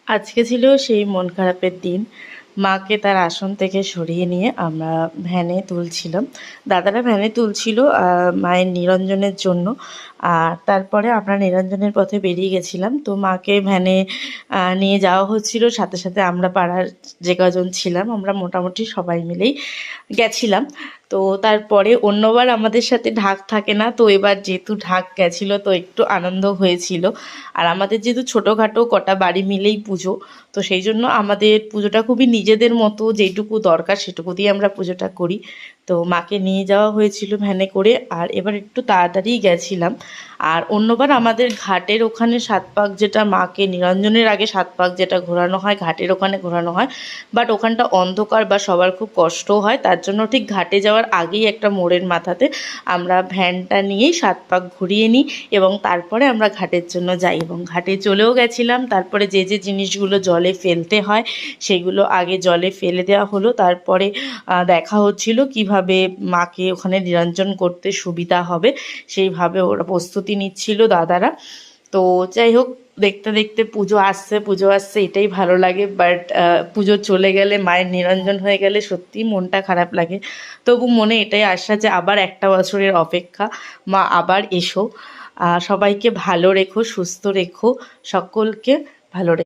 আজকে ছিল সেই মন খারাপের দিন। মাকে তার আসন থেকে সরিয়ে নিয়ে আমরা ভ্যানে তুলছিলাম। দাদারা ভ্যানে তুলছিল মায়ের নিরঞ্জনের জন্য। আর তারপরে আমরা নিরঞ্জনের পথে বেরিয়ে গেছিলাম। তো মাকে ভ্যানে নিয়ে যাওয়া হচ্ছিল, সাথে সাথে আমরা পাড়ার যে কজন ছিলাম আমরা মোটামুটি সবাই মিলেই গেছিলাম। তো তারপরে অন্যবার আমাদের সাথে ঢাক থাকে না, তো এবার যেহেতু ঢাক গেছিলো তো একটু আনন্দ হয়েছিল। আর আমাদের যেহেতু ছোটোখাটো কটা বাড়ি মিলেই পুজো, তো সেই জন্য আমাদের পুজোটা খুবই নিজেদের মতো, যেটুকু দরকার সেটুকু দিয়ে আমরা পুজোটা করি। তো মাকে নিয়ে যাওয়া হয়েছিল ভ্যানে করে, আর এবার একটু তাড়াতাড়ি গেছিলাম। আর অন্যবার আমাদের ঘাটের ওখানে 7 পাক, যেটা মাকে নিরঞ্জনের আগে 7 পাক যেটা ঘোরানো হয় ঘাটের ওখানে ঘোরানো হয়, বাট ওখানটা অন্ধকার বা সবার খুব কষ্টও হয়, তার জন্য ঠিক ঘাটে যাওয়ার আগেই একটা মোড়ের মাথাতে আমরা ভ্যানটা নিয়েই 7 পাক ঘুরিয়ে নিই এবং তারপরে আমরা ঘাটের জন্য যাই। এবং ঘাটে চলেও গেছিলাম। তারপরে যে যে জিনিসগুলো জলে ফেলতে হয় সেগুলো আগে জলে ফেলে দেওয়া হলো। তারপরে দেখা হচ্ছিল কিভাবে মাকে ওখানে নিরঞ্জন করতে সুবিধা হবে, সেইভাবে ওরা প্রস্তুতি নিচ্ছিল দাদারা। তো যাই হোক, দেখতে দেখতে পুজো আসছে এটাই ভালো লাগে। বাট পুজো চলে গেলে, মায়ের নিরঞ্জন হয়ে গেলে সত্যিই মনটা খারাপ লাগে। তবু মনে এটাই আশা যে আবার একটা বছরের অপেক্ষা, মা আবার এসো। সবাইকে ভালো রেখো, সুস্থ রেখো, সকলকে ভালো রেখো।